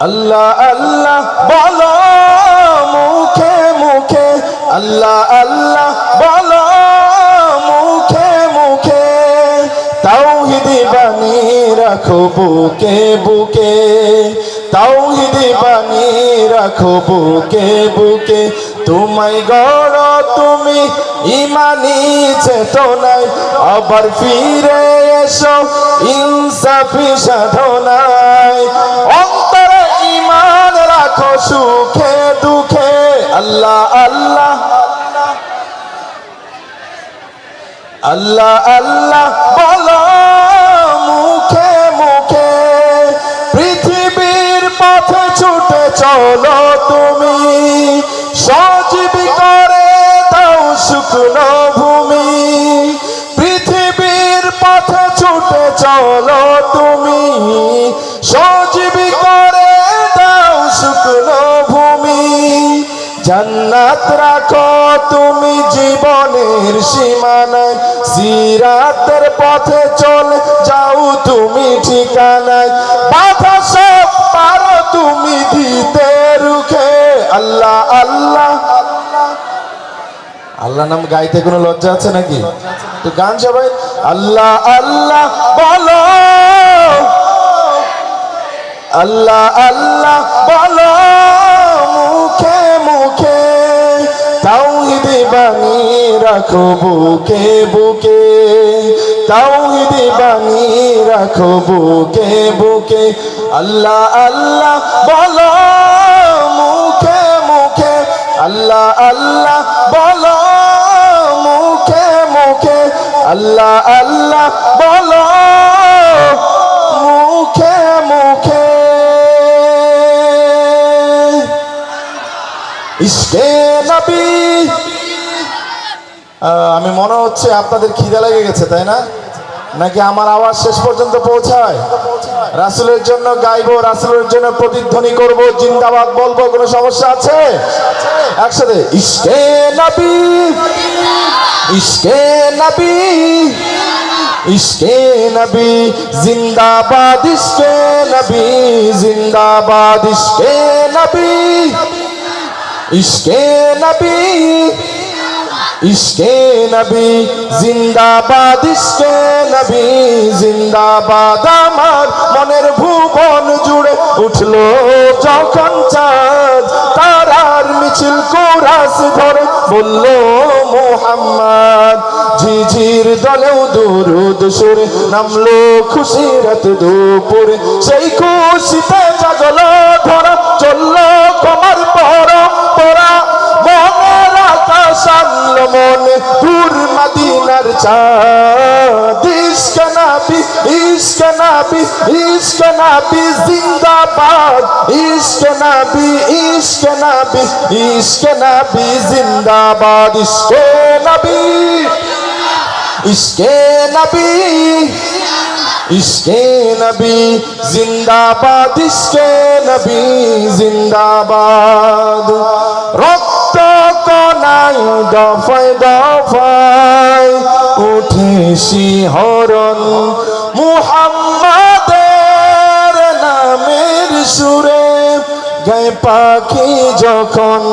আল্লাহ আল্লাহ বলো মুখে মুখে, আল্লাহ আল্লাহ বলো মুখে মুখে, তাওহীদি বাণী রাখো বুকে বুকে, তাওহীদি বাণী রাখো বুকে বুকে। তোমায় গড় তুমি ইমানি চেতনায়, আবার ফিরে এসো ইনসাফি সাধনায়। অন্তরে ইমান রাখো সুখে দুঃখে, আল্লাহ আল্লাহ আল্লাহ আল্লাহ বলো মুখে মুখে। পৃথিবীর পথে ছুটে চলো তুমি, সজীবী করে দাও শুকনো ভূমি। পৃথিবীর পথে ছুটে চলো তুমি, সজীবী করে দাও শুকনো ভূমি। জান্নাত রাখো তুমি জীবনের সীমানায়, সিরাতের পথে চলে যাও তুমি ঠিকানায়। বাধা সব পারো তুমি দিতে রুখে, আল্লাহ আল্লাহ আল্লাহ নাম গাইতে কোনো লজ্জা আছে নাকি? তো গান সবাই আল্লাহ আল্লাহ বলো, আল্লাহ আল্লাহ বলো মুখে মুখে। তাওহীদি বাণী রাখো বুকে বুকে, তাওহীদি বাণী রাখো বুকে বুকে। আল্লাহ আল্লাহ বলো মুখে মুখে, আল্লাহ আল্লাহ বলো মুখে মুখে, আল্লাহ আল্লাহ বলো মুখে মুখে। ইশকে নবী। আমি মনে হচ্ছে আপনাদের খিদে লেগে গেছে, তাই না? নাকি আমার আওয়াজ শেষ পর্যন্ত পৌঁছায়? রাসূলের জন্য গাইবো, রাসূলের জন্য প্রতিধ্বনি করব, জিন্দাবাদ বলবো, কোনো সমস্যা আছে? একসাথে ইশকে নবী, ইশকে নবী, ইশকে নবী জিন্দাবাদ, ইশকে নবী জিন্দাবাদ, ইশকে নবী, ইশকে নবী, ইশকে নবী জিন্দাবাদ, ইশকে নবী জিন্দাবাদ। আমার মনের ভুবন জুড়ে উঠলো যখন চাঁদ, তারার মিছিল কোরাস ধরে বলল মুহাম্মদ। ঝিঝির দলেও দুরুদ সুরে নামলো খুশিরাত দুপুরে, সেই খুশিতে জাগলো ধরা, চললো কমার পরম্পরা। মনের আকাশ আনলো মনে দূর মদিনার চাঁদ। ইশকে নবী, ইশকে নবী, ইশকে নবী জিন্দাবাদ, ইশকে নবী, ইশকে নবী, ইশকে নবী জিন্দাবাদ, ইশকে নবী, ইশকে নবী, ইশকে নবী জিন্দাবাদ, ইশকে নবী জিন্দাবাদ। রক্ত কণায় দফায় দফায় উঠে শিহরণ, মুহাম্মাদের নামের সুরে গায়ে পাখি যখন।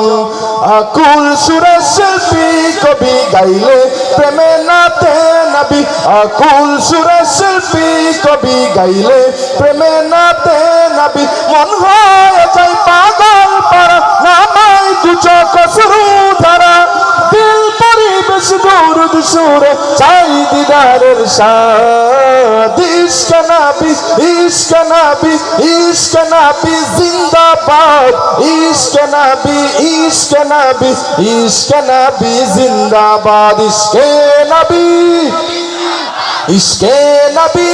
আকুল সুরে শিল্পী কবি গাইলে প্রেমে নাতে নবী, আকুল সুরে শিল্পী কবি গাইলে প্রেমে নাতে নবী। মন হয়ে যায় পাগল পারা, নামাই দু চোখ শুরু ধারা। দিল পরিবেশ দুরুদ সুরে চাই দিদারের স্বাদ। ইশকে নবী, ইশকে নবী, ইশকে নবী জিন্দাবাদ, ইশকে নবী, ইশকে নবী, ইশকে নবী জিন্দাবাদ, ইশকে নবী, ইশকে নবী।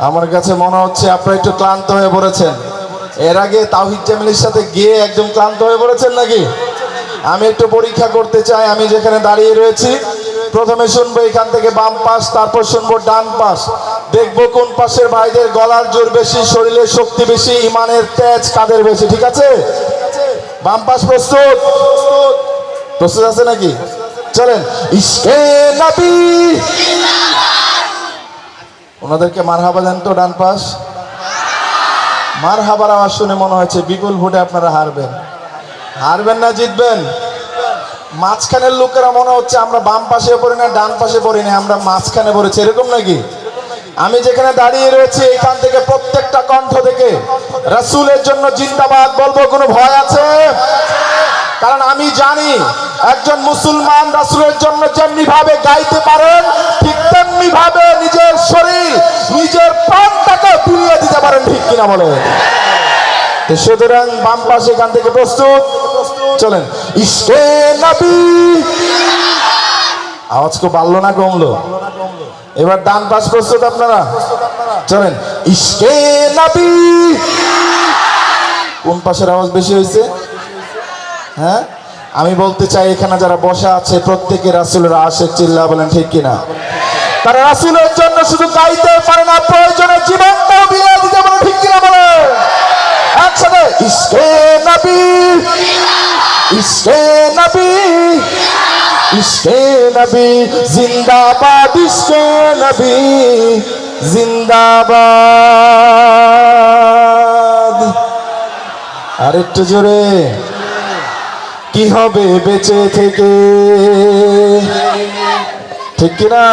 আমার কাছে মনে হচ্ছে আপনারা একটু ক্লান্ত হয়ে পড়েছেন। এর আগে তাওহীদ জামিলের সাথে গিয়ে একদম ক্লান্ত হয়ে পড়েছেন নাকি? আমি একটু পরীক্ষা করতে চাই। আমি যেখানে দাঁড়িয়ে রয়েছি, প্রথমে শুনবো এখান থেকে বাম পাশ, তারপর শুনবো ডান পাশ। দেখবো কোন পাশের ভাইদের গলার জোর বেশি, শরীরের শক্তি বেশি, ইমানের তেজ কাদের বেশি। ঠিক আছে? বাম পাশ প্রস্তুত? প্রস্তুত আছে নাকি? চলেন। ইশকে নবী, ওনাদেরকে মারহাবা দেন তো ডান পাশ। মারহাবার আওয়াজ শুনে মনে হচ্ছে বিপুল ভোটে আপনারা হারবেন। হারবেন না জিতবেন? মাঝখানের লোকেরা মনে হচ্ছে আমরা বাম পাশে পড়ি না ডান পাশে পড়ি না, আমরা মাঝখানে পড়েছি, এরকম নাকি? আমি যেখানে দাঁড়িয়ে রয়েছি এখান থেকে প্রত্যেকটা কণ্ঠ থেকে রাসূলের জন্য জিন্দাবাদ বলবো। কোনো ভয় আছে? কারণ আমি জানি একজন মুসলমান রাসূলের জন্য যেমনি ভাবে গাইতে পারেন ঠিক তেমনি ভাবে নিজের শরীর নিজের প্রাণটাকে বিলিয়ে দিতে পারেন, ঠিক কিনা বলেন? তো সুতরাং বাম পাশে এখান থেকে প্রস্তুত, চলেন। ইশকে নবী, আওয়াজ খুব বাড়লো না কমলো? এবার ডান পাশ প্রস্তুত আপনারা, চলেন। ইশকে নবী, কোন পাশের আওয়াজ বেশি হয়েছে? হ্যাঁ, আমি বলতে চাই এখানে যারা বসা আছে প্রত্যেকে রাসূলের আশিক, চিল্লা বলেন ঠিক কিনা? তারা রাসূলের জন্য শুধু গাইতে পারে না, প্রয়োজনে জীবনটাও বিলিয়ে দিতে পারে, ঠিক কিনা বলেন? একসাথে ইশকে নবী, ইশকে নবী, ইশকে নবী জিন্দাবাদ, ইশকে নবী জিন্দাবাদ। আর একটু জোরে। কি হবে বেঁচে থেকে, ঠিক কিনা?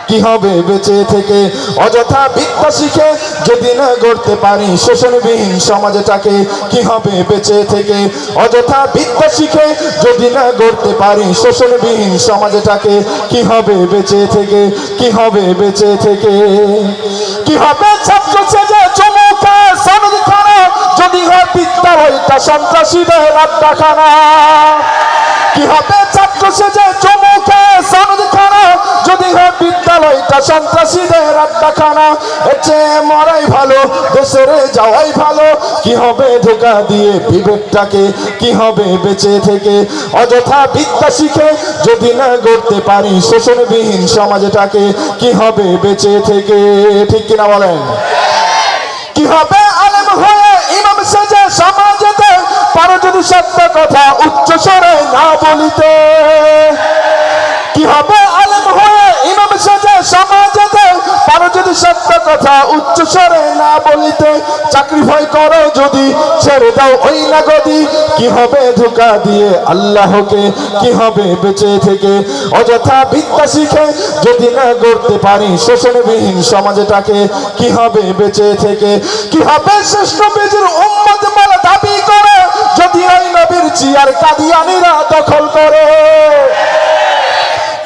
কি হবে বেঁচে থেকে অযথা বিদ্যা শিখে যদি না গড়তে পারি শোষণবিহীন সমাজটাকে? কি হবে বেঁচে থেকে অযথা বিদ্যা শিখে যদি না গড়তে পারি শোষণবিহীন সমাজটাকে? কি হবে বেঁচে থেকে, কি হবে বেঁচে থেকে? কি হবে ছাত্র সেজে চমুকে সনদ খানা যদি হয় বিদ্যালয়টা সন্ত্রাসীদের আড্ডাখানা? কি হবে ছাত্র সেজে চমুকে সনদ খানা যদি হয় বিদ্যালয়টা সন্ত্রাসীদের আড্ডাখানা? এর চেয়ে মরাই ভালো, দেশের যাওয়াই ভালো। কি হবে ধোঁকা দিয়ে বিবেকটাকে? কি হবে বেঁচে থেকে অযথা বিদ্যা শিখে যদি না গড়তে পারি শোষণবিহীন সমাজটাকে? কি হবে বেঁচে থেকে, ঠিক কিনা বলেন? কি হবে আলেম হয়ে ইমাম সেজে সমাজেতে পারো যদি সত্য কথা উচ্চ স্বরে না বলিতে? কি হবে আলেম হয়ে ইমাম সেজে সমাজেতে পারো যদি সত্য কথা উচ্চ স্বরে না বলিতে? চাকরি ভয় করো যদি ছেড়ে দাও ওই না গদি? কি হবে ধোঁকা দিয়ে আল্লাহকে? কি হবে বেঁচে থেকে অযথা বিদ্যা শিখে যদি না গড়তে পারি শোষণবিহীন সমাজটাকে? কি হবে বেঁচে থেকে? কি হবে শ্রেষ্ঠ বীজের উম্মত বলে দাবি করে যদি ওই নবীর চেয়ার কাদিয়ানীরা দখল করে?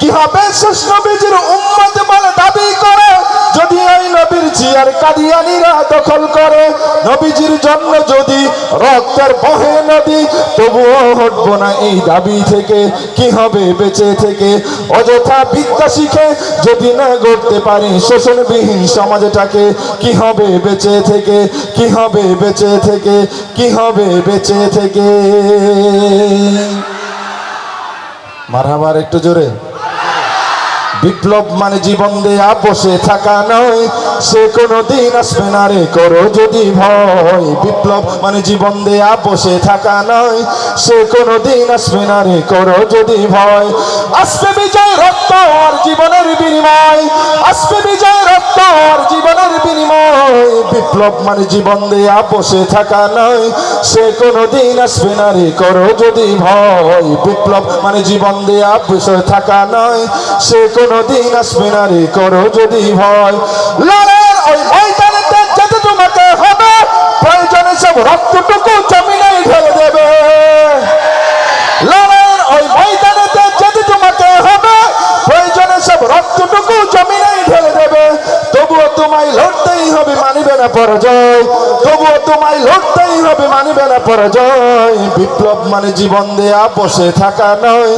কি হবে শ্রেষ্ঠ বীজের উম্মত বলে দাবি করে যদি এই নবীর চেয়ার কাদিয়ানীরা দখল করে? নবীজির জন্য যদি রক্তের বহে নদী তবুও হটবো না এই দাবি থেকে। কি হবে বেঁচে থেকে অযথা বিদ্যা শিখে যদি না গড়তে পারি শোষণবিহীন সমাজটাকে? কি হবে বেঁচে থেকে, কি হবে বেঁচে থেকে, কি হবে বেঁচে থেকে? মারহাবার একটু জোরে। বিপ্লব মানে জীবন দেয়া বসে থাকা নয়, সে কোনো দিন আসবে না রে করো যদি ভয়। বিপ্লব মানে জীবন দেয়া বসে থাকা নয়, সে কোনো দিন আসবে না রে করো যদি ভয়। আসবে বিজয় রক্ত আর জীবনের বিনিময়, আসবে বিজয় রক্ত আর জীবনের বিনিময়। বিপ্লব মানে জীবন দেয়া বসে থাকা নয়, সে কোনো দিন আসবে না রে করো যদি ভয়। বিপ্লব মানে জীবন দেয়া বসে থাকা নয়, সে দিন আসবে না রে করো যদি ভয়। লড়াইয়ের ওই ময়দানেতে যেতে তোমাকে হবে, প্রয়োজনে সব রক্তটুকু জমিনে ঢেলে দেবে। লড়াইয়ের ওই ময়দানেতে যেতে তোমাকে হবে, প্রয়োজনে সব রক্তটুকু জমিনে ঢেলে দেবে। তবুও তোমায় লড়তেই হবে, মানিবে না পরাজয়। তবুও তোমায় লড়তেই হবে, মানিবে না পরাজয়। বিপ্লব মানে জীবন দেয়া বসে থাকা নয়,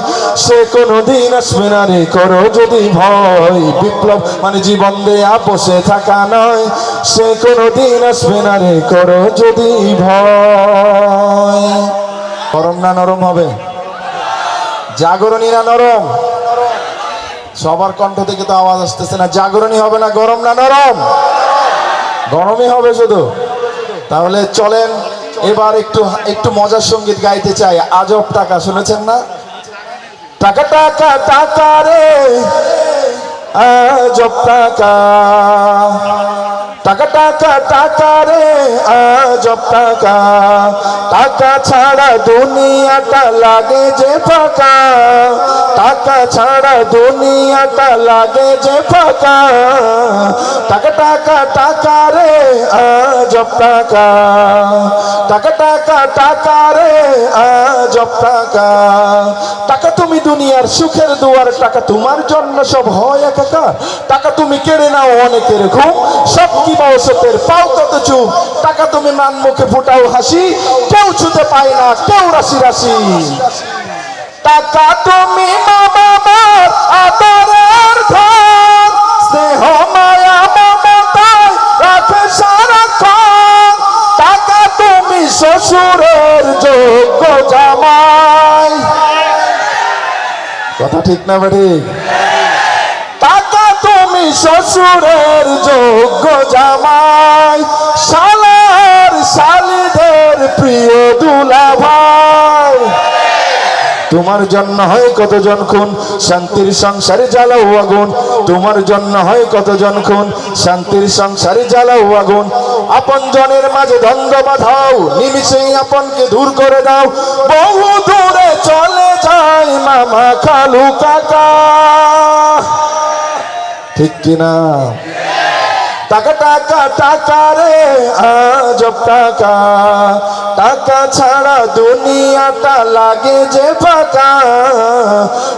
সে কোনো দিন আসবে না রে করো যদি ভয়। বিপ্লব মানে জীবন দেয়া বসে থাকা নয়, সে কোনো দিন আসবে না রে করো যদি ভয়। গরম না নরম হবে? জাগরণী না নরম? সবার কণ্ঠ থেকে তো আওয়াজ আসতেছে না। জাগরণী হবে না গরম না নরম? গরমই হবে শুধু। তাহলে চলেন এবার একটু একটু মজার সঙ্গীত গাইতে চাই। আজব টাকা শুনেছেন না? টাকা টাকা টাকা রে আজব টাকা, টাকা টাকা টাকা রে আজব টাকা, টাকা ছাড়া দুনিয়াটা লাগে যে ফাঁকা, টাকা ছাড়া দুনিয়াটা লাগে যে ফাঁকা, টাকা টাকা টাকা রে আজব টাকা, টাকা টাকা টাকা রে আজব টাকা, টাকা তুমি দুনিয়ার সুখের দুয়ার, টাকা তোমার জন্য সব হয় একাকার, টাকা তুমি কেড়ে নাও অনেকের ঘুম, সব কি পাও সতের পাও তত চুপ, টাকা তুমি মান মুখে ফুটাও হাসি, কেউ ছুতে পায় না কেউ রাশি রাশি, টাকা তুমি মা বাবার আদরের ধন, স্নেহ মায়া মমতায় রাখে সারাক্ষণ, টাকা তুমি শ্বশুরের যোগ্য জামাই, কথা ঠিক না বেটি? টাকা তুমি শ্বশুরের যোগ্য জামাই, শালার শালিদের প্রিয় দুলাভাই, তোমার জন্য হয় কতজন খুন, শান্তির সংসারে জ্বালাও আগুন, তোমার জন্য হয় কতজন খুন, শান্তির সংসারে জ্বালাও আগুন, আপন জনের মাঝে দ্বন্দ্ব বাঁধাও, নিমিষেই আপনকে দূর করে দাও, বহু দূরে চলে যায় মামা খালু কাকা, ঠিক কিনা? টাকা টাকা টাকা রে আজব টাকা, টাকা ছাড়া দুনিয়াটা লাগে যে ফাঁকা,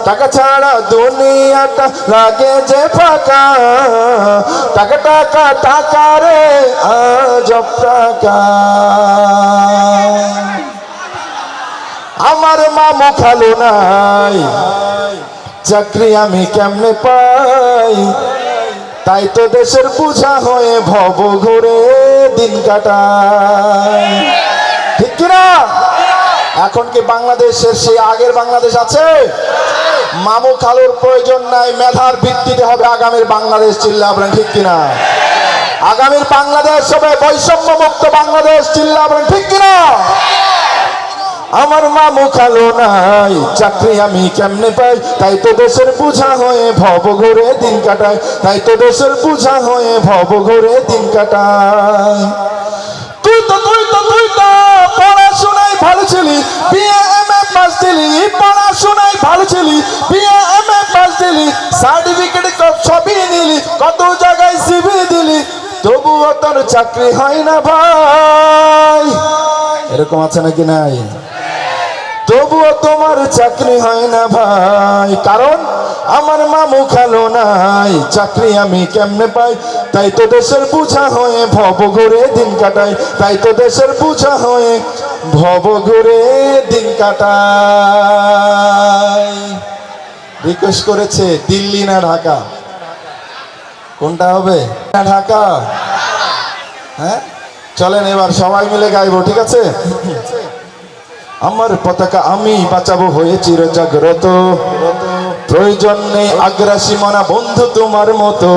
টাকা ছাড়া দুনিয়াটা লাগে যে ফাঁকা, টাকা টাকা টাকা রে আজব টাকা। আমার মামু খালু নাই, চাকরি আমি কেমনে পাই, তাই তো দেশের বুঝা হয়ে ভব ঘুরে দিন কাটায়, ঠিক কিনা? এখন কি বাংলাদেশের সেই আগের বাংলাদেশ আছে? মামু খালুর প্রয়োজন নাই, মেধার ভিত্তিতে হবে আগামীর বাংলাদেশ, চিল্লা বলেন ঠিক কিনা? আগামীর বাংলাদেশ হবে বৈষম্য মুক্ত বাংলাদেশ, চিল্লা বলেন ঠিক কিনা? আমার মামু খালু নাই, চাকরি আমি কেমনে পাই, তাই তো দেশের বুঝা হয়ে ভব ঘুরে দিন কাটায়, তাই তো দেশের বুঝা হয়ে ভব ঘুরে দিন কাটায়। তুই তো পড়াশোনায় ভালো ছিলি, বিএ এমএ পাস দিলি, পড়াশোনায় ভালো ছিলি, বিএ এমএ পাস দিলি, সার্টিফিকেট সবই নিলি, কত জায়গায় সিভি দিলি, তবুও তোর চাকরি হয় না ভাই, এরকম আছে নাকি নাই? তবুও তোমার চাকরি হয় না ভাই, কারণ আমার মামু খালু নাই, চাকরি আমি কেমনে পাই, তাই তো দেশের বুঝা হয়ে ভব ঘুরে দিন কাটাই, তাই তো দেশের বুঝা হয়ে ভব ঘুরে দিন কাটাই। রিকোয়েস্ট করেছে দিল্লি না ঢাকা, কোনটা হবে? না ঢাকা? হ্যাঁ চলেন এবার সবাই মিলে গাইবো, ঠিক আছে? আমার পতাকা আমি বাঁচাবো হয়ে চির জাগ্রত, প্রয়োজন নেই আগ্রাসী মনা বন্ধু তোমার মতো,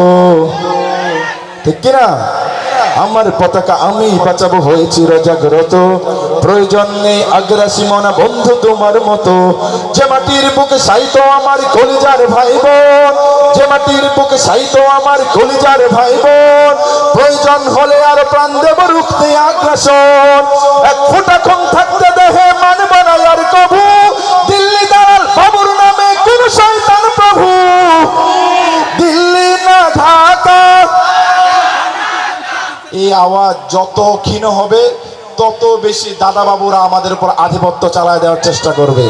ঠিক কিনা? আমার পতাকা আমি বাঁচাবো হয়ে চির জাগ্রত, প্রয়োজন নেই আগ্রাসী মনা বন্ধু তোমার মতো, যে মাটির বুকে সাইতো আমার কলিজার ভাই বোন, যে মাটির বুকে সাইতো আমার কলিজার ভাই বোন, প্রয়োজন হলে আর প্রাণ দেব রুখতে আগ্রাসন, এক ফোঁটা খুন থাকতে দেহে মানব না আর কভু, দিল্লি দালাল বাবুর নামে কোন শয়তান প্রভু, দিল্লি না ঢাকা। এই আওয়াজ যত ক্ষীণ হবে তত বেশি দাদা বাবুরা আমাদের উপর আধিপত্য চালায় দেওয়ার চেষ্টা করবে।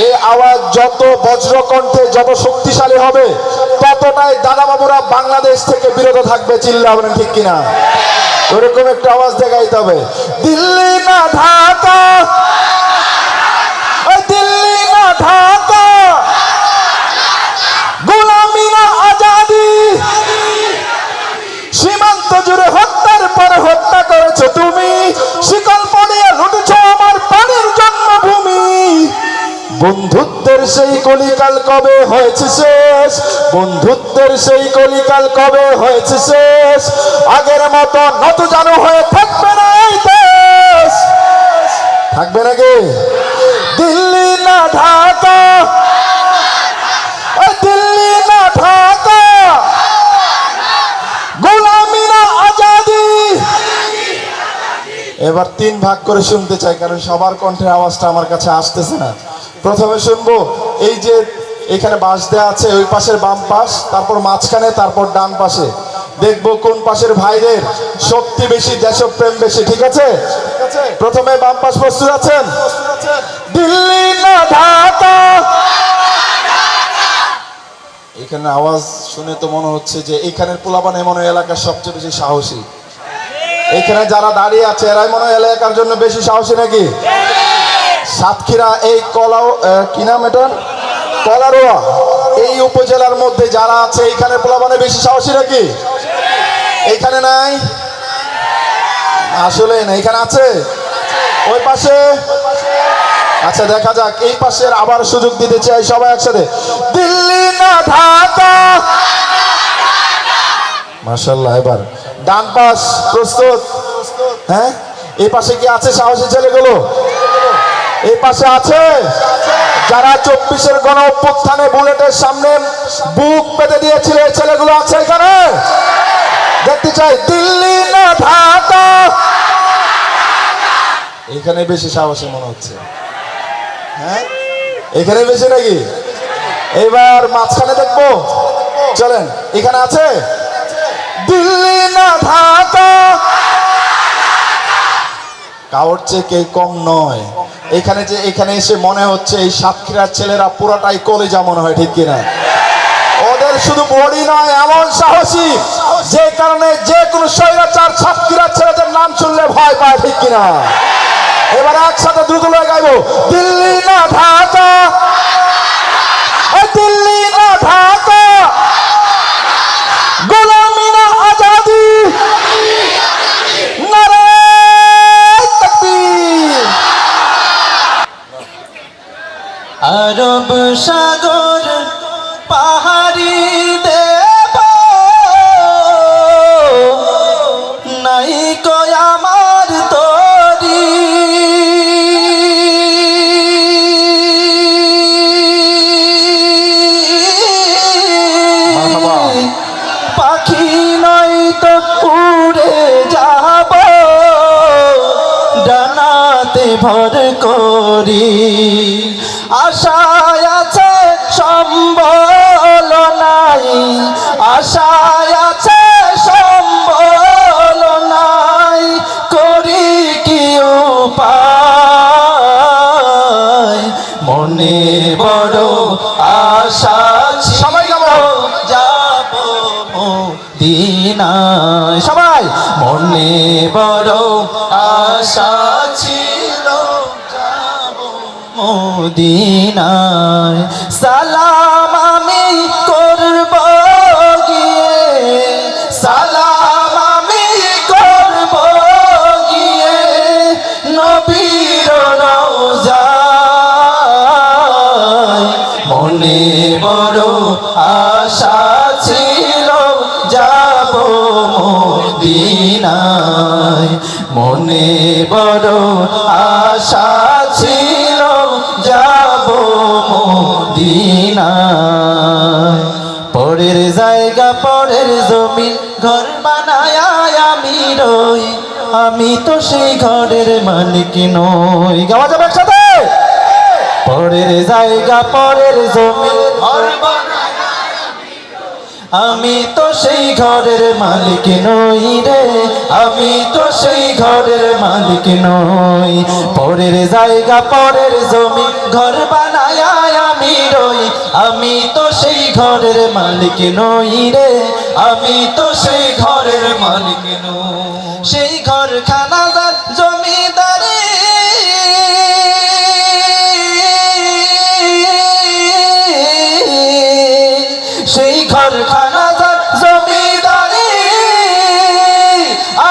এই আওয়াজ যত বজ্রকণ্ঠে যত শক্তিশালী হবে ততটাই দাদা বাবুরা বাংলাদেশ থেকে বিরত থাকবে, চিল্লা বলেন ঠিক কিনা? ওরকম একটা আওয়াজ দেখাইতে হবে, দিল্লি না ঢাকা, দিল্লি না ঢাকা, গোলামি না আজাদি, সীমান্ত জুড়ে হত্যার পরে হত্যা করেছো তুমি, শিকল পড়িয়ে লুটেছো আমার পানির জন্মভূমি, বন্ধুত্বের সেই কলিকাল কবে হয়েছে শেষ, বন্ধুত্বের সেই কলিকাল কবে হয়েছে শেষ, আগের মতো নত জানু হয়ে থাকবে না এই দেশ, থাকবে নাকি? দিল্লি না ঢাকা, দিল্লি না ঢাকা, এবার 3 ভাগ করে শুনতে চাই, কারণ সবার কণ্ঠের আওয়াজটা আমার কাছে আসতেছে না। প্রথমে শুনবো এই যে এখানে বাঁশ দেওয়া আছে, ওই পাশের বাম পাশ, তারপর মাঝখানে, তারপর ডান পাশে। দেখবো কোন পাশের ভাইদের শক্তি বেশি, দেশপ্রেম বেশি। ঠিক আছে, প্রথমে বাম পাশ। প্রস্তুত আছেন? দিল্লি না ঢাকা। এখানে আওয়াজ শুনে তো মনে হচ্ছে যে এখানের পোলাপান এমন এলাকার সবচেয়ে বেশি সাহসী। এখানে যারা দাঁড়িয়ে আছে এরাই মনে হয় এলাকার জন্য বেশি সাহসী নাকি? সাতক্ষীরা এই কি নাম এটা, কলারোয়া, এই উপজেলার মধ্যে যারা আছে এইখানে পোলাপানে বেশি সাহসী নাকি? এইখানে নাই, আসলে না, এখানে আছে ওই পাশে। আচ্ছা দেখা যাক, এই পাশের আবার সুযোগ দিতে চাই সবাই একসাথে। দিল্লি না ঢাকা। মাশাআল্লাহ। এবার ডান পাশ প্রস্তুত? হ্যাঁ, এই পাশে কি আছে সাহসী ছেলেগুলো? এই পাশে আছে যারা 24-এর গণ অভ্যুত্থানে বুলেটের সামনে বুক পেতে দিয়েছিল, এই ছেলেগুলো আছে এখানে? দেখতে চাই। দিল্লি না ঢাকা। এখানে বেশি সাহসী মনে হচ্ছে। হ্যাঁ, এখানে বেশি নাকি? এবার মাঝখানে দেখবো, চলেন। এখানে আছে দিল্লি না ঢাকা। কাউর চেয়ে কেউ কম নয়। এখানে এসে মনে হচ্ছে এই সাতক্ষীরার ছেলেরা পুরাটাই কলিজা মনে হয়, ঠিক কিনা? ওদের শুধু বডি নয়, এমন সাহসী যে কারণে যে কোনো স্বৈরাচার সাতক্ষীরার ছেলেদের নাম শুনলে ভয় পায়, ঠিক কিনা? এবার একসাথে দ্রুত লয়ে গাইবো। দিল্লি না ঢাকা, দিল্লি না ঢাকা, গোলামি না আজাদি, নারায়ে তাকবীর। আরব সাগর পাহাড়ি দেব নাই কয় আমার তরি, পাখি নয় তো উড়ে যাব ডানাতে ভর করি। আশায় আছে সম্বল নাই, আশায় আছে সম্বল নাই, করি কি উপায়? মনে বড় আশা সবাই ছিল যাব মদিনায়। সবাই মনে বড় আশা ছিল যাব মদিনায়। সালাম আমি করব গিয়ে, সালাম আমি করব গিয়ে নবীর রওজায়। মনে বড় আশা ছিল যাব মদিনায়, মনে বড় আশা ছিল যাব মদিনায়। পরের জায়গা পরের জমিন ঘর বানায় আমি রই, আমি তো সেই ঘরের মালিক নই। গাওয়া যাবে একসাথে? পরের জায়গা পরের জমিন ঘর বানায় আমি তো সেই ঘরের মালিক নই রে, আমি তো সেই ঘরের মালিক নই। পরের জায়গা পরের জমি ঘর বানায় আমি রই, আমি তো সেই ঘরের মালিক নই রে, আমি তো সেই ঘরের মালিক নই। সেই ঘর খানা যার জমিদারি, সেই ঘর খানা যার জমিদারি,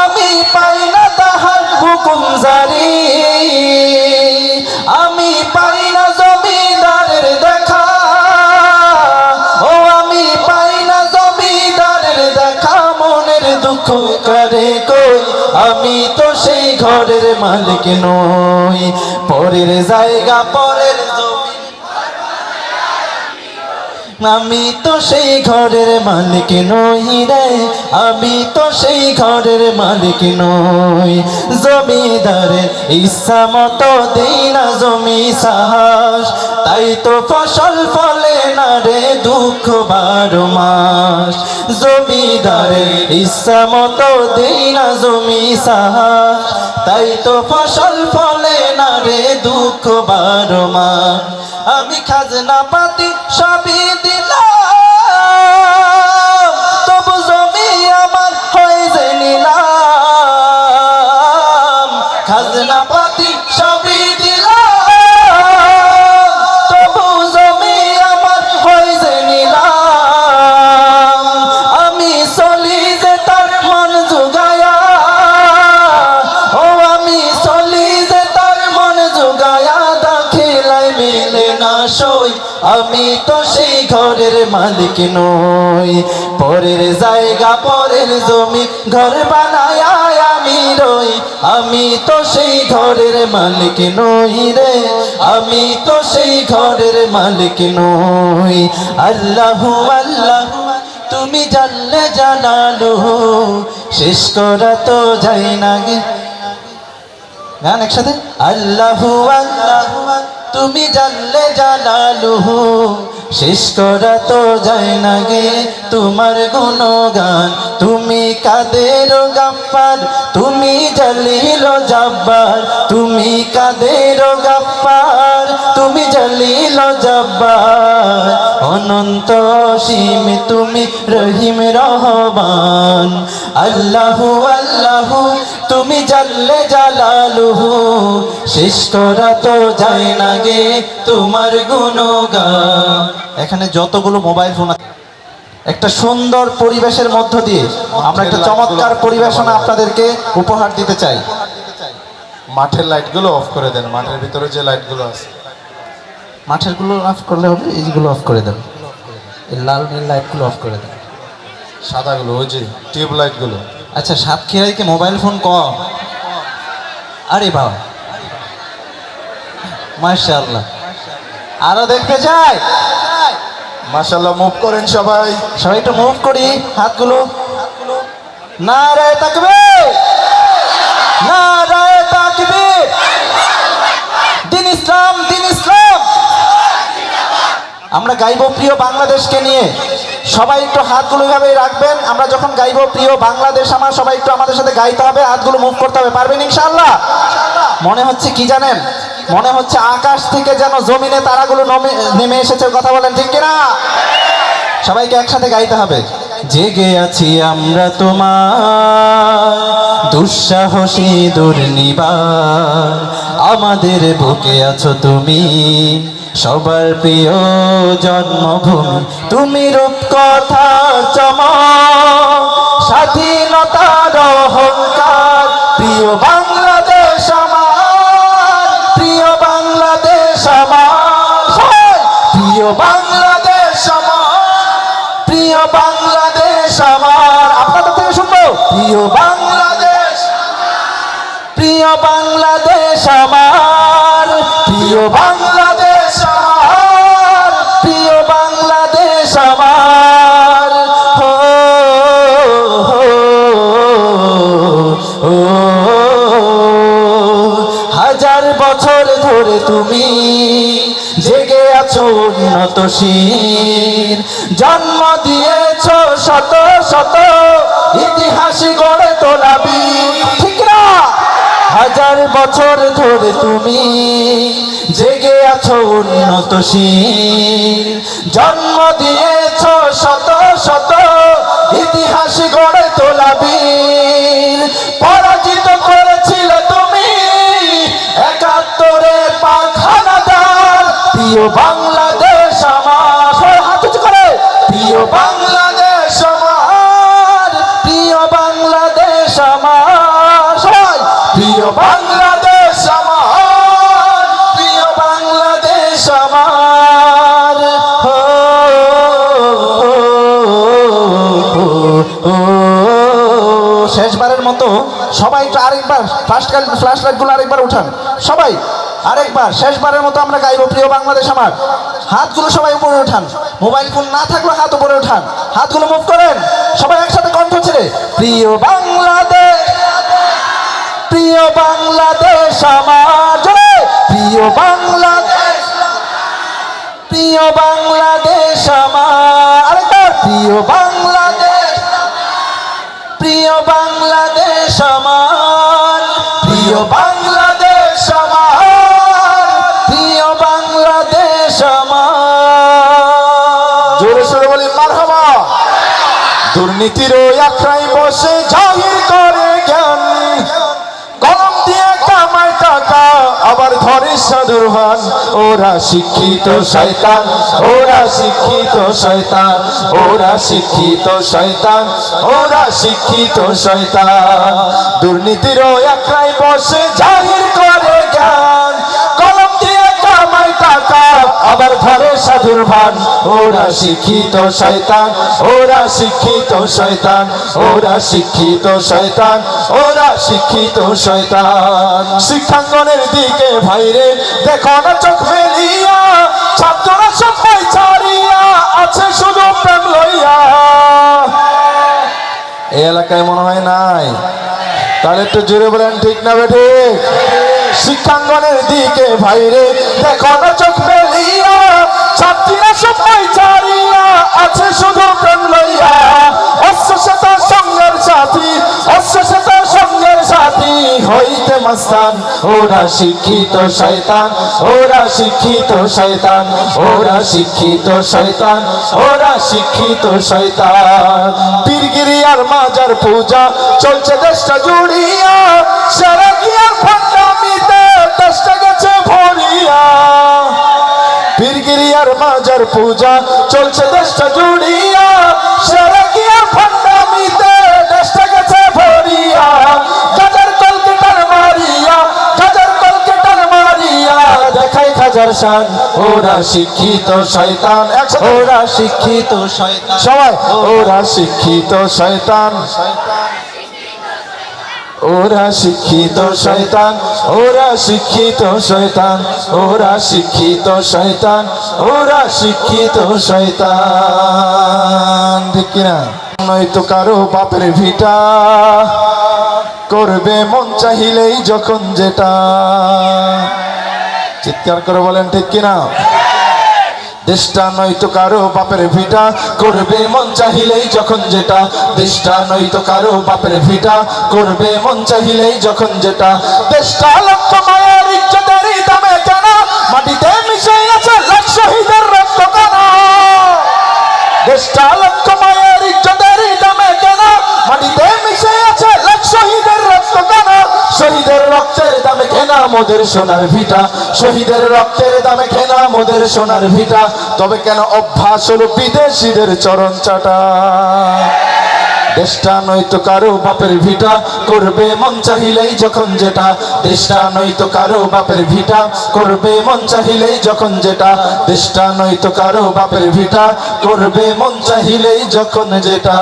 আমি পাই না তাহার হুকুম জারি, আমি পাই না জমিদারের দেখা, ও আমি পাই না জমিদারের দেখা। মনের দুঃখ করে কই আমি তো সেই ঘরের মালিক নই। পরের জায়গা পরের জমি আমি তো সেই ঘরের মালিক নই রে, আমি তো সেই ঘরের মালিক নই। জমিদারের ইচ্ছা মতো দেই না জমি সাহস, তাই তো ফসল ফলে না রে দুঃখ 12 মাস। জমিদারের ইচ্ছা মতো দেই না জমি সাহস, তাই তো ফসল ফলে না রে দুঃখ 12 মাস। আমি খাজনা পাতি সবই দিলাম, তবু জমি আমার হয়ে যে নিলাম। খাজনা পাতি সবই দিলাম, তবু জমি আমার হয়ে যে নিলাম। আমি চলি যে তার মন জুগায়া, ও আমি চলি যে তার মন জুগায়া, দাখিলাই মিলে না সই, আমি তো সেই ঘরের মালিক নই। পরের জায়গা পরের জমি ঘর বানায় আমি রই, আমি তো সেই ঘরের মালিক নই রে, আমি তো সেই ঘরের মালিক নই। আল্লাহু আল্লাহু তুমি জানলে জানালুহু, শেষ করা তো যাই না গে। গান একসাথে। আল্লাহু আল্লাহু তুমি জানলে জানালুহু, শেষ করা তো যায় না গে তোমার গুণগান। তুমি কাদের গাফফার, তুমি জলিল জব্বার, তুমি কাদের গাফফার, তুমি জলিল জব্বার। অনন্ত অসীম তুমি রহিম রহমান। আল্লাহু আল্লাহু তুমি জানলে জালালুহু, শেষ করা তো যায় না গে তোমার গুণগান। এখানে যতগুলো মোবাইল ফোন আছে, একটা সুন্দর পরিবেশের মধ্য দিয়ে আমরা একটা চমৎকার পরিবেশনা আপনাদেরকে উপহার দিতে চাই। মাঠের লাইটগুলো অফ করে দেন, মাঠের ভিতরে যে লাইটগুলো আছে। মাঠের গুলো অফ করলে হবে, এইগুলো অফ করে দেন, এই লাল নীল লাইটগুলো অফ করে দেন। সাদাগুলো ওই যে টিউব লাইটগুলো। আচ্ছা, সাতক্ষীরাইকে মোবাইল ফোন কম? আরে বাবা, মাশাআল্লাহ। আরো দেখতে চাই? মাশাআল্লাহ, মুভ করেন সবাই। সবাই একটু মুভ করি হাতগুলো। নারায়ে তাকবীর, নারায়ে তাকবীর। দিন ইসলাম, দিন ইসলাম। আমরা গাইবো প্রিয় বাংলাদেশকে নিয়ে, সবাই একটু হাতগুলো এভাবেই রাখবেন। আমরা যখন গাইবো প্রিয় বাংলাদেশ আমার, সবাই একটু আমাদের সাথে গাইতে হবে, হাতগুলো মুভ করতে হবে। পারবেন ইনশাআল্লাহ? মনে হচ্ছে কি জানেন, মনে হচ্ছে আকাশ থেকে যেন জমিনে তারাগুলো নেমে এসেছে। কথা বলেন ঠিক কিনা? সবাইকে একসাথে গাইতে হবে। জেগে আছি আমরা তোমার দুঃসাহসী দুর্নিবার, আমাদের বুকে আছো তুমি সবার প্রিয় জন্মভূমি। তুমি রূপকথার চমক, স্বাধীনতার অহংকার, প্রিয় বাংলাদেশ আমার, প্রিয় বাংলাদেশ আমার, প্রিয় বাংলাদেশ আমার, প্রিয় বাংলাদেশ আমার। আপনাদের থেকে শুনবো। প্রিয় বাংলাদেশ, প্রিয় বাংলাদেশ আমার, প্রিয় বাংলাদেশ আমার, প্রিয় বাংলাদেশ আমার। ও হাজার বছর ধরে তুমি জেগে আছো উন্নতশীল, জন্ম দিয়েছ শত শত ইতিহাস গড়ে তোলা বীর। ঠিক না? হাজার বছর ধরে তুমি জেগে আছো উন্নতশীল, জন্ম দিয়েছ শত শত ইতিহাস গড়ে তোলা বীর। পরাজিত করেছিল তুমি ৭১-এর পাক হানাদার, প্রিয় বাংলাদেশ আমার। সবাই হাত উঁচু করে। প্রিয় বাংলাদেশ আমার, প্রিয় বাংলাদেশ আমার। সবাই প্রিয় বাংলাদেশ আমার, প্রিয় বাংলাদেশ আমার। শেষবারের মতো সবাই একটু আরেকবার ফ্ল্যাশ লাইটগুলো আরেকবার উঠান সবাই। আরেকবার শেষবারের মতো আমরা গাইবো প্রিয় বাংলাদেশ আমার। হাতগুলো সবাই উপরে ওঠান, মোবাইল ফোন না থাকলে হাত উপরে ওঠান, হাতগুলো মুভ করেন, সবাই একসাথে কণ্ঠ ছেড়ে প্রিয় বাংলাদেশ, প্রিয় বাংলাদেশ আমার, জোরে প্রিয় বাংলাদেশ, প্রিয় বাংলাদেশ আমার, আরেকবার প্রিয় বাংলাদেশ, প্রিয় বাংলাদেশ আমার, প্রিয় বাংলাদেশ আমার, প্রিয় বাংলাদেশ আমার। জোরে সোরে বলি মারহাবা। দুর্নীতির ওই আখড়ায় বসে জাহির করে জ্ঞান, কলম দিয়ে কামায় টাকা আবার ধরে সাধুর ভান। ওরা শিক্ষিত শয়তান, ওরা শিক্ষিত শয়তান, ওরা শিক্ষিত শয়তান, ওরা শিক্ষিত শয়তান। দুর্নীতির ওই আখড়ায় বসে জাহির করে জ্ঞান, কলম দিয়ে কামায় টাকা আবার ধরে সাধুর ভান। ওরা শিক্ষিত শয়তান, ওরা শিক্ষিত শয়তান, ওরা শিক্ষিত শয়তান, ওরা শিক্ষিত শয়তান। শিক্ষাঙ্গনের দিকে ভাইরে দেখো না চোখ মেলিয়া, ছাত্ররা সবাই ছাড়িয়া আছে শুধু প্রেম লইয়া। এই এলাকায় মনে হয় নাই, তাহলে একটু জোরে বলেন ঠিক না বেঠিক? শিক্ষাঙ্গনের দিকে ভাইরে দেখো না চোখ মেলিয়া, ছাত্রীরা সবাই ছাড়িয়া আছে শুধু প্রেম লইয়া। অশ্ব সেতা সঙ্গের সাথী, অশ্ব সেতা সঙ্গের সাথী হইতে মাস্তান। ওরা শিক্ষিত শয়তান, ওরা শিক্ষিত শয়তান, ওরা শিক্ষিত শয়তান, ওরা শিক্ষিত শয়তান। পীরগিরি আর মাজার পূজা চলছে দেশটা জুড়িয়া, সারা গিয়ার ফান্ডামিতে দেশটা গেছে ভরিয়া। পীরগিরি আর মাজার পূজা চলছে দেশটা জুড়িয়া, সারা গিয়ার ফান্ডামিতে দেশটা গেছে ভরিয়া। গাজার কলকেটার মারিয়া, গাজার কলকেটার মারিয়া দেখাই খাজার শান। ওরা শিক্ষিত শয়তান, ওরা শিক্ষিত শয়তান, সবাই ওরা শিক্ষিত শয়তান, ওরা শিক্ষিত শয়তান, ওরা শিক্ষিত শয়তান, ওরা শিক্ষিত শয়তান, ওরা শিক্ষিত শয়তান। ঠিক কিনা? নয়তো কারো বাপের ভিটা করবে মন চাহিলেই যখন যেটা। চিৎকার করে বলেন ঠিক কিনা? দেশটা নয়তো কারো বাপের ভিটা করবে মন চাহিলেই যখন যেটা। দেশটা নয়তো কারো বাপের ভিটা করবে মন চাহিলেই যখন যেটা। দেশটা লক্ষ মায়ের ইজ্জতের দামে কেন, মাটিতে মিশে আছে লাখ শহীদের রক্ত কেন। দেশটা লক্ষ মায়ের ইজ্জতের দামে কেন, মাটিতে মিশে আছে লাখ শহীদের রক্ত কেন। শহীদের রক্তের দামে কেনা মোদের সোনার ভিটা, শহীদের রক্তের দামে কেনা মোদের সোনার ভিটা। তবে কেন অভ্যাস হলো বিদেশিদের চরণ চাটা। দেশটা নয়তো কারো বাপের ভিটা করবে মন চাহিলেই যখন যেটা। দেশটা নয়তো কারো বাপের ভিটা করবে মন চাহিলেই যখন যেটা। দেশটা নয়তো কারো বাপের ভিটা করবে মন চাহিলেই যখন যেটা।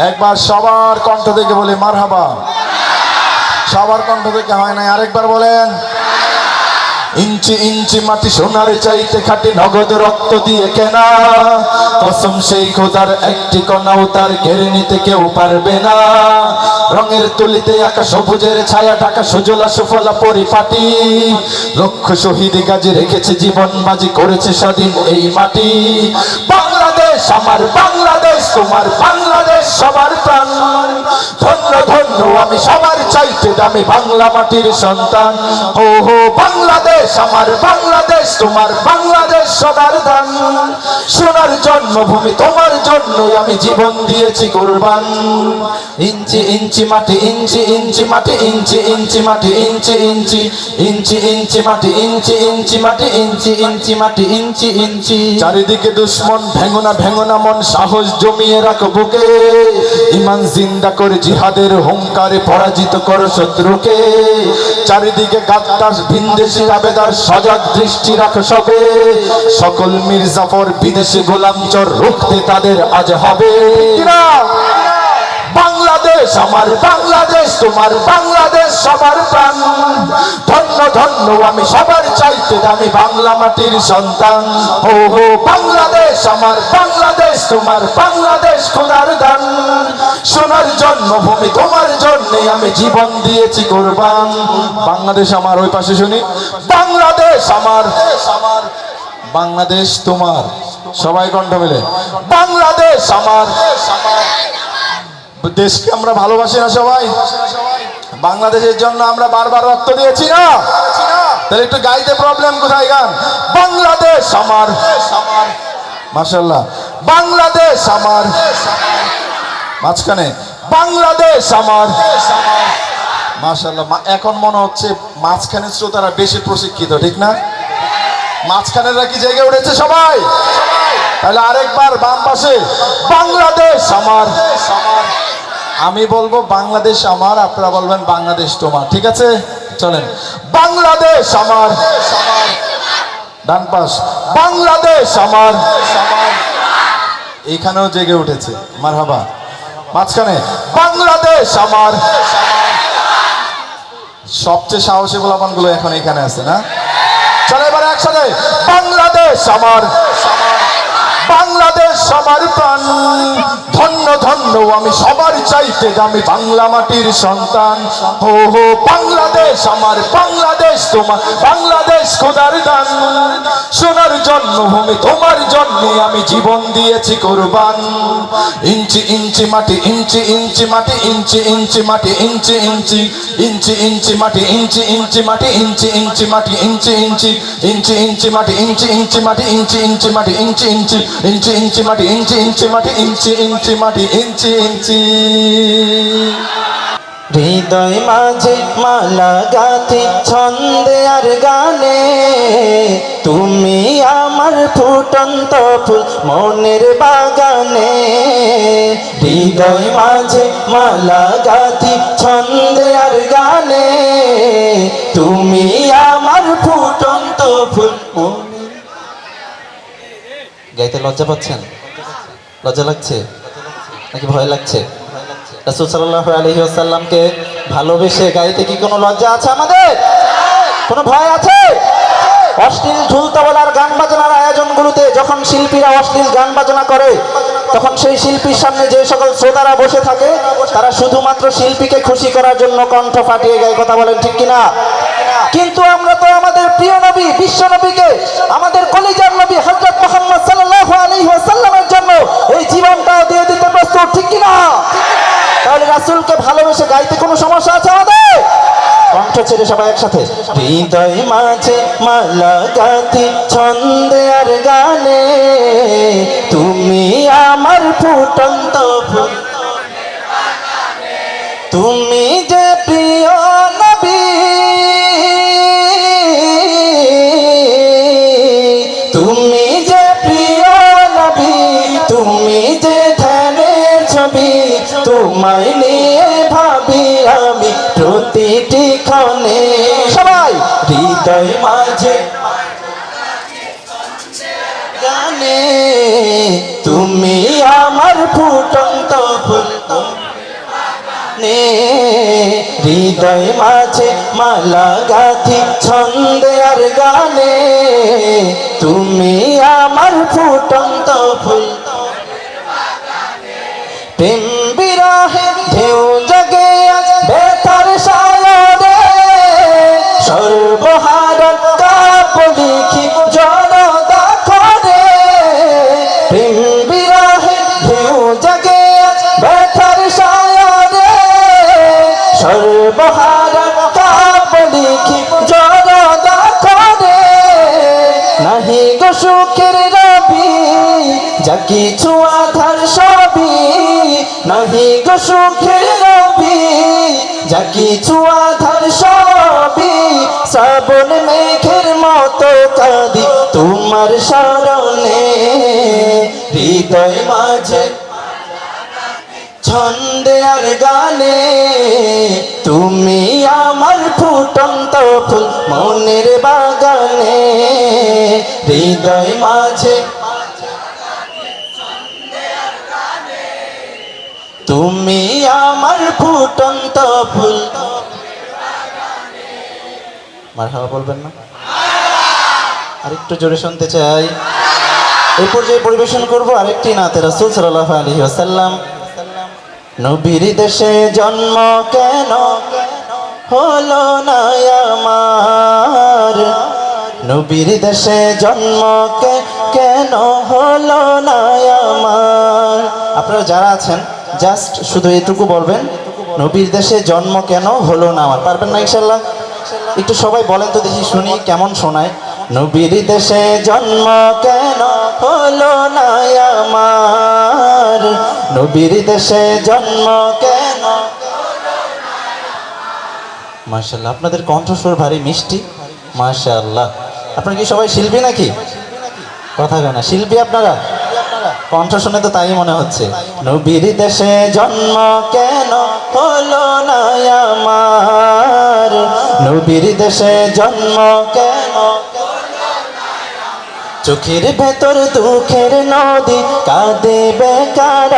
একবার সবার কণ্ঠ থেকে বলি মারহাবা। সবার কণ্ঠ থেকে হয় নাই, আরেকবার বলেন। ইঞ্চি ইঞ্চি মাটি সোনার চাইতে খাটি, নগদ রক্ত দিয়ে কেনা। কসম সেই খোদার একটি কণাও তার কেড়ে নিতে কেউ পারবে না। রঙের তুলিতে আঁকা সবুজের ছায়া ঢাকা সুজলা সুফলা পরিপাটি। লক্ষ শহীদ গাজী রেখেছে জীবন বাজি, করেছে স্বাধীন এই মাটি। বাংলাদেশ আমার বাংলাদেশ, তোমার বাংলাদেশ সবার প্রাণ। ধন্য ধন্য আমি সবার চাইতে দামি বাংলা মাটির সন্তান। ও হো বাংলাদেশ আমার বাংলাদেশ, তোমার বাংলাদেশ সবার দান। সোনার জন্মভূমি তোমার জন্য আমি জীবন দিয়েছি কুরবান। ইঞ্চি ইঞ্চি মাটি, ইঞ্চি ইঞ্চি মাটি, ইঞ্চি ইঞ্চি মাটি, ইঞ্চি ইঞ্চি ইঞ্চি ইঞ্চি মাটি, ইঞ্চি ইঞ্চি মাটি, ইঞ্চি ইঞ্চি মাটি, ইঞ্চি ইঞ্চি। চারিদিকে দুশ্মন ভেঙনা ভেঙনা মন, সাহস জমিয়ে রাখো বুকে। ইমান জিন্দা করে জিহাদের হুঙ্কারে পরাজিত করো শত্রুকে। চারিদিকে গাদ্দার ভিনদেশি আবেদার, সজাগ দৃষ্টি রাখো সবে। সকল মির্জাফর বিদেশি গোলাম চোর, রুখতে তাদের আজ হবে। বাংলাদেশ আমার বাংলাদেশ, তোমার বাংলা বাংলাদেশ সবার প্রাণ, ধন্য ধন্য আমি সবার চাইতে দামি বাংলা মাটির সন্তান। ও হো বাংলাদেশ আমার বাংলাদেশ তোমার বাংলাদেশ খোদার দান, সোনার জন্মভূমি তোমার জন্য আমি জীবন দিয়েছি কোরবান। বাংলাদেশ আমার, ওই পাশে শুনি, বাংলাদেশ আমার, বাংলাদেশ তোমার, সবাই কণ্ঠ মিলে বাংলাদেশ আমার। দেশকে আমরা ভালোবাসি না সবাই? বাংলাদেশের জন্য আমরা বারবার রক্ত দিয়েছি না? তাহলে একটু গাইতে প্রবলেম কোথায়? গান বাংলাদেশ আমার, মাশাআল্লাহ বাংলাদেশ আমার, মাঝখানে বাংলাদেশ আমার, মাশাআল্লাহ। এখন মনে হচ্ছে মাঝখানে শ্রোতারা বেশি প্রশিক্ষিত, ঠিক না? মাঝখানেরা কি জেগে উঠেছে সবাই? তাহলে আরেকবার বাম পাশে বাংলাদেশ আমার। আমি বলবো বাংলাদেশ আমার, আপনারা বলবেন বাংলাদেশ তোমার, ঠিক আছে? চলেন বাংলাদেশ আমার, ডান পাশ বাংলাদেশ আমার, এইখানেও জেগে উঠেছে, মারহাবা। মাঝখানে বাংলাদেশ আমার। সবচেয়ে সাহসী গোলাপান গুলো এখন এখানে আছে না? চলে এবার একসাথে বাংলাদেশ আমার, বাংলাদেশ সবার প্রাণ, ধন্য ধন্য আমি সবার চাইতে দামি বাংলা মাটির সন্তান। হো হো বাংলাদেশ আমার বাংলাদেশ তোমার বাংলাদেশ খোদার দান, সোনার জন্মভূমি তোমার জন্য আমি জীবন দিয়েছি কোরবান। ইঞ্চি ইঞ্চি মাটি, ইঞ্চি ইঞ্চি মাটি, ইঞ্চি ইঞ্চি মাটি, ইঞ্চি ইঞ্চি ইঞ্চি ইঞ্চি মাটি, ইঞ্চি ইঞ্চি মাটি, ইঞ্চি ইঞ্চি মাটি, ইঞ্চি ইঞ্চি ইঞ্চি ইঞ্চি মাটি, ইঞ্চি ইঞ্চি মাটি, ইঞ্চি ইঞ্চি মাটি, ইঞ্চি ইঞ্চি ইঞ্চি ইঞ্চি মাটি, ইঞ্চি ইঞ্চি মাটি, ইঞ্চি ইঞ্চি মাটি, ইঞ্চি ইঞ্চি। হৃদয় মাঝে মালা গাথি ছন্দে আর গানে, তুমি আমার ফুটন্ত ফুল মনের বাগানে। হৃদয় মাঝে মালা গাথি ছন্দে আর গানে, তুমি আমার ফুটন্ত ফুল মনের। গাইতে লজ্জা পাচ্ছেন? লজ্জা লাগছে নাকি ভয় লাগছে? রাসূল সাল্লাল্লাহু আলাইহি ওয়াসাল্লামকে ভালোবেসে গাইতে কি কোনো লজ্জা আছে আমাদের? কোনো ভয় আছে? অশ্লীল ঢোল তবলার গান বাজনার আয়োজনগুলোতে যখন শিল্পীরা অশ্লীল গান বাজনা করে, তখন সেই শিল্পীর সামনে যে সকল শ্রোতারা বসে থাকে, তারা শুধুমাত্র শিল্পীকে খুশি করার জন্য কণ্ঠ ফাটিয়ে গায়। কথা বলেন ঠিক কিনা? কিন্তু আমরা তো আমাদের প্রিয় নবী বিশ্ব নবীকে, আমাদের কলিজার নবী হযরত মুহাম্মদ সাল্লাল্লাহু আলাইহি ওয়াসাল্লামের জন্য এই জীবনটাও দিয়ে দিতে প্রস্তুত, ঠিক কিনা? তাহলে রাসূলকে ভালোবেসে গাইতে কোনো সমস্যা আছে আমাদের? কণ্ঠ ছেড়ে সবাই একসাথে। হৃদয় মাঝে মালা গাথি ছন্দে আর গানে, তুমি আমার ফুটন্ত ফুল, তুমি যে প্রিয় নবী, তুমি যে প্রিয় নবী, তুমি যে ধ্যানের ছবি, তোমায় নিয়ে ভাবি আমি প্রতিটি ক্ষণে। সবাই হৃদয় মাঝে গানে, তুমি আমার ফুটন্ত ফুল হৃদয় মাঝে মালা গাথি ছন্দে আর গানে, তুমি আমার ফুটন্ত ফুল। প্রেম বিরহে ঢেউ জাগে আজ বেতার সায়রে, সর্বহারণ কাপ লিখি জনতা করে। প্রেম বিরহে ঢেউ জাগে আজ বেতার সায়রে, সর্বহারণ কাপ লিখি জনতা করে। নাহি গো সুখের রবি যা কিছু আধার সবই, নাহি গো সুখের রবি যা কিছু আধার সবই। শ্রাবণ মেঘের মতো কাঁদি তোমার শরণে, হৃদয় মাঝে ছন্দে আর গানে, তুমি আমার ফুটন্ত ফুল মনের বাগানে। হৃদয় মাঝে তুমি আমার ফুটন্ত ফুল মারহাবা বলবেন না? আর একটু জোরে শুনতে চাই। এই পর্যায়ে পরিবেশন করব আরেকটি নাতে রাসূল সাল্লাল্লাহু আলাইহি ওয়াসাল্লাম। নবীর দেশে জন্ম কেন হলো না আমার, নবীর দেশে জন্ম কেন হলো না আমার। আপনারা যারা আছেন জাস্ট শুধু এটুকু বলবেন, নবীর দেশে জন্ম কেন হলো না আমার। পারবেন না ইনশাল্লাহ? একটু সবাই বলেন তো দেখি, শুনি কেমন শোনায়। নবীর দেশে জন্ম কেন হলো না আমার, নবীর দেশে জন্ম কেন। মাশাআল্লাহ, আপনাদের কণ্ঠস্বর ভারী মিষ্টি, মাশাআল্লাহ। আপনারা কি সবাই শিল্পী নাকি? কথা কয় না, শিল্পী আপনারা? কণ্ঠ শুনে তো তাই মনে হচ্ছে। নবীর দেশে জন্ম কেন হলো না আমার, নবীর দেশে জন্ম কেন। চোখের ভেতর দুঃখের নদী কাঁদে বেকার,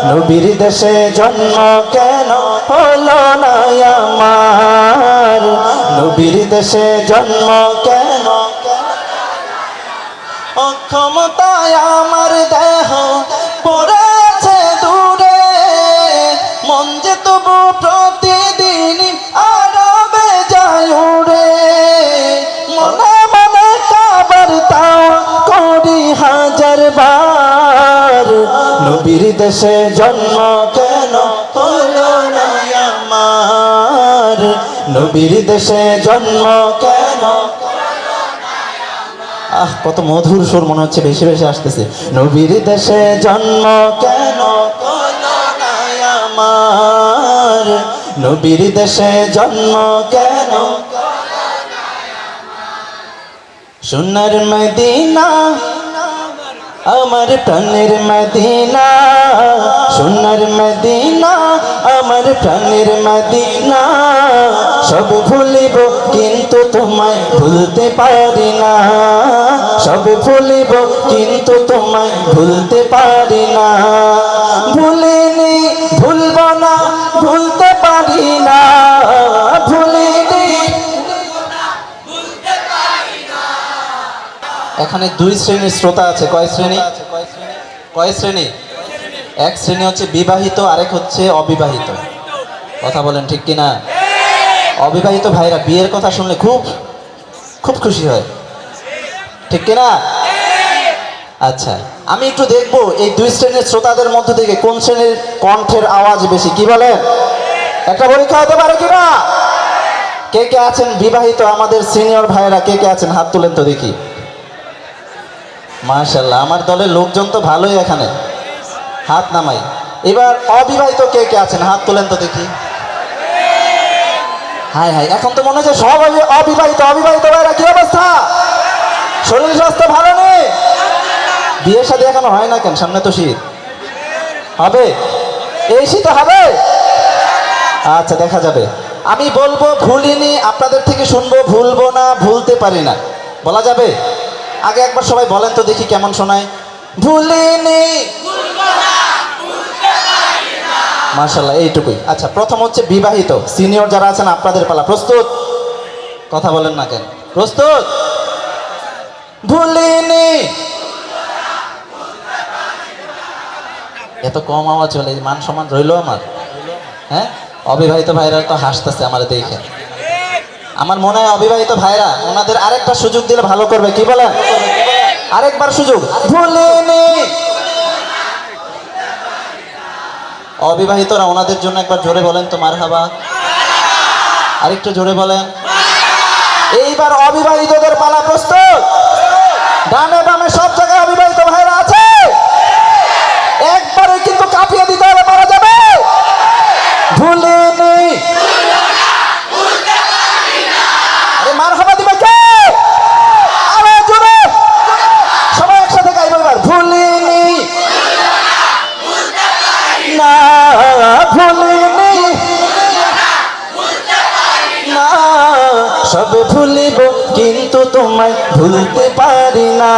নবীর দেশে জন্ম কেন হলো না আমার, নবীর দেশে জন্ম কেন। অক্ষমতায় আমার দেহ পড়েছে দূরে, মন যে তবু প্রতিদিন আরবে যায় উড়ে, মনে মনে কাবার তাও করি হাজার বার, নবীর দেশে জন্ম কেন হলো না আমার, নবীর দেশে জন্ম কেন। আহ, কত মধুর সুর, মনে হচ্ছে বেশি বেশি আসতেছে। নবীর দেশে জন্ম কেন হলো না আমার, নবীর দেশে জন্ম কেন। সোনার মদিনা আমার প্রাণের মদিনা, সোনার মদিনা আমার প্রাণের মদিনা, সব ভুলিব কিন্তু তোমায় ভুলতে পারি না, সব ভুলিব কিন্তু তোমায় ভুলতে পারি না, ভুলিনি ভুলব না ভুলতে পারি না, ভুলিনি। এখানে দুই শ্রেণীর শ্রোতা আছে। কয় শ্রেণী? কয় শ্রেণী? এক শ্রেণী হচ্ছে বিবাহিত, আরেক হচ্ছে অবিবাহিত। কথা বলেন ঠিক কিনা? অবিবাহিত ভাইরা বিয়ের কথা শুনলে খুব খুব খুশি হয়, ঠিক কিনা? আচ্ছা, আমি একটু দেখবো এই দুই শ্রেণীর শ্রোতাদের মধ্য থেকে কোন শ্রেণীর কণ্ঠের আওয়াজ বেশি। কি বলেন? একটা পরীক্ষা হতে পারে কিনা? কে কে আছেন বিবাহিত? আমাদের সিনিয়র ভাইরা কে কে আছেন হাত তুলেন তো দেখি। মাশাআল্লাহ, আমার দলের লোকজন তো ভালোই, এখানে হাত নামাই। এবার অবিবাহিত কে কে আছেন হাত তুলেন তো দেখি। হাই হাই, এখন তো মনে হচ্ছে সব অবিবাহিত। অবিবাহিত ভাইরা কি অবস্থা? শরীর স্বাস্থ্য ভালো নেই? বিয়ের সাথে এখনো হয় না কেন? সামনে তো শীত, হবে এই শীতে হবে? আচ্ছা, দেখা যাবে। আমি বলবো ভুলিনি, আপনাদের থেকে শুনবো ভুলবো না ভুলতে পারি না, বলা যাবে? আগে একবার সবাই বলেন তো দেখি কেমন শোনায়। ভুলিনি, মাশাআল্লাহ, এইটুকুই। আচ্ছা, প্রথম হচ্ছে বিবাহিত সিনিয়র যারা আছেন, আপনাদের পালা। প্রস্তুত? কথা বলেন না কেন? প্রস্তুত? ভুলিনি। এত কম আওয়াজ চলে, মান সম্মান রইলো আমার? হ্যাঁ, অবিবাহিত ভাইরা তো হাসতেছে আমার দেখে। আমার মনে হয় অবিবাহিত ভাইরা ওনাদের আরেকটা সুযোগ দিলে ভালো করবে। কি বলেন? আরেকবার সুযোগ। ভুলিনি। অবিবাহিতরা ওনাদের জন্য একবার জোরে বলেন তো মারহাবা। আরেকটু জোরে বলেন। এইবার অবিবাহিতদের পালা। প্রস্তুত? ডানে বামে সব জায়গায় অবিবাহিত ভাইরা আছে, একবারে কিন্তু কাঁপিয়ে দিতে হবে, পারা যাবে? ভুলিনি। আরে মারহাবা দিবে কে? আরে জোরে সবাই একসাথে গাইব এবার। ভুলিনি না, ভুলিনি না, সব ভুলিব কিন্তু তোমায় ভুলতে পারি না,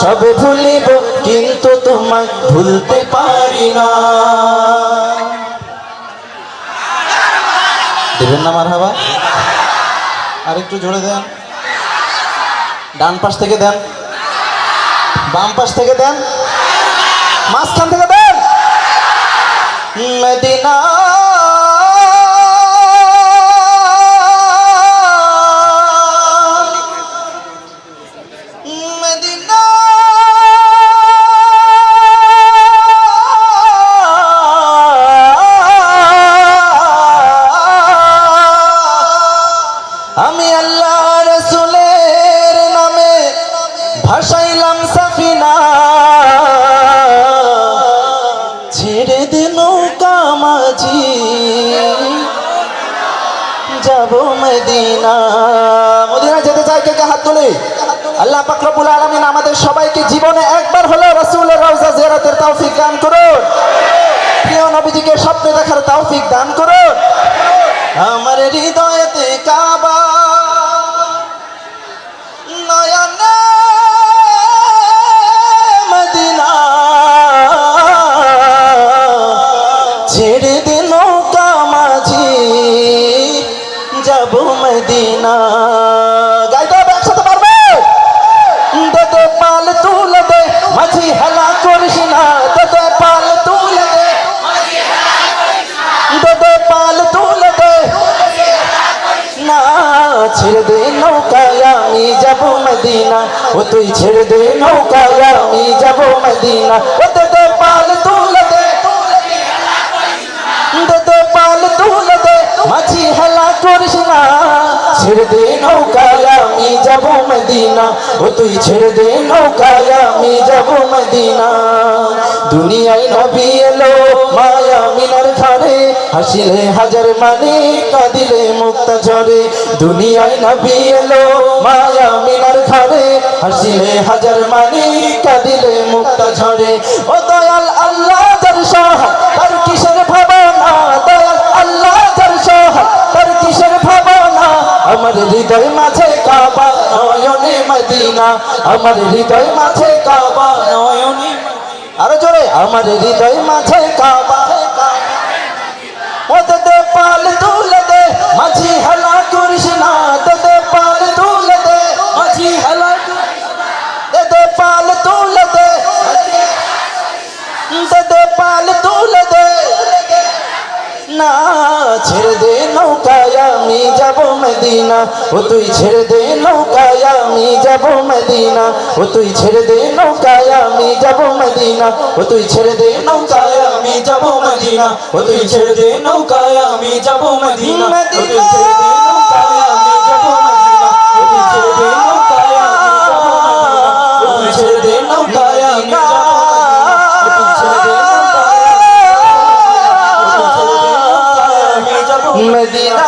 সব ভুলিব কিন্তু তোমায় ভুলতে পারি না। দিবেন না মারহাবা? আর একটু জোরে দেন। ডান পাশ থেকে দেন, বাম পাশ থেকে দেন, মাঝখান থেকে দেন। মদিনা মদিনা আমি আল্লাহ রাসূলের নামে ভাসাইলাম সাফিনা, ছেড়ে দে নৌকা মাঝি যাব মদিনা। মদিনা যেতে চাই কে কে হাত তুলে। আল্লাহ পাক রব্বুল আলামিন আমাদের সবাইকে জীবনে একবার হলেও রাসূলের রওজা জিয়ারতের তৌফিক দান করুন। প্রিয় নবীজিকে স্বপ্নে দেখার তৌফিক দান করুন। আমার হৃদয়েতে কাবা, নয়নে মদিনা, ছেড়ে দে নৌকা মাঝি যাব মদিনা। গাইতে হবে, একসাথে পারবে? দে দে পাল তুলে দে মাঝি হেলা করিস না, দে দে পাল তুলে দে, দে দে পাল তুলে দে না, ছেড়ে দে নৌকায় আমি যাব মদিনা, ও তুই ছেড়ে দে নৌকায় আমি যাব মদিনা। ও দে দে পাল তুলে দে, দে দে পাল তুলে দে মাঝি হেলা করিস না, ছেড়ে দে নৌকায় আমি যাব মদিনা, ও তুই ছেড়ে দে নৌকায় আমি যাব মদিনা। দুনিয়ায় নবী এলো মায়া মিনার ঘরে, হাসিলে হাজার মানে কাঁদিলে মুক্তা ঝরে। দুনিয়ায় নবী এলো মায়া মিনার ঘরে, হাসিলে হাজার মানে কাঁদিলে মুক্তা ঝরে। ও দয়াল আল্লাহ যার সহায় তার কিসের ভাবনা, দয়াল আল্লাহ যার সহায় তার কিসের ভাবনা। আমার হৃদয় মাঝে কাবা, নয়নে মদিনা, আমার হৃদয় মাঝে কাবা, নয়নে। আরো জোরে, আমার হৃদয় মাঝে কাবা। ও দে দে পাল তুলে দে মাঝি হেলা করিস না, দে দে পাল তুলে দে মাঝি হেলা, দে দে পাল তুলে দে, দে দে পাল তুলে দে না, ছেড়ে দে নৌকায় আমি যাব মদিনা, ও তুই ছেড়ে দে নৌকায় আমি যাব মদিনা, ও তুই ছেড়ে দে নৌকায় আমি যাব মদিনা, ও তুই ছেড়ে দে নৌকায় আমি যাব মদিনা, ও তুই ছেড়ে দে নৌকায় আমি যাব মদিনা, ও তুই ছেড়ে দে নৌকায় আমি যাব মদিনা, ও তুই ছেড়ে দে নৌকায় আমি যাব মদিনা, ও তুই ছেড়ে দে নৌকায় আমি যাব মদিনা, ও তুই ছেড়ে দে নৌকায় আমি যাব মদিনা।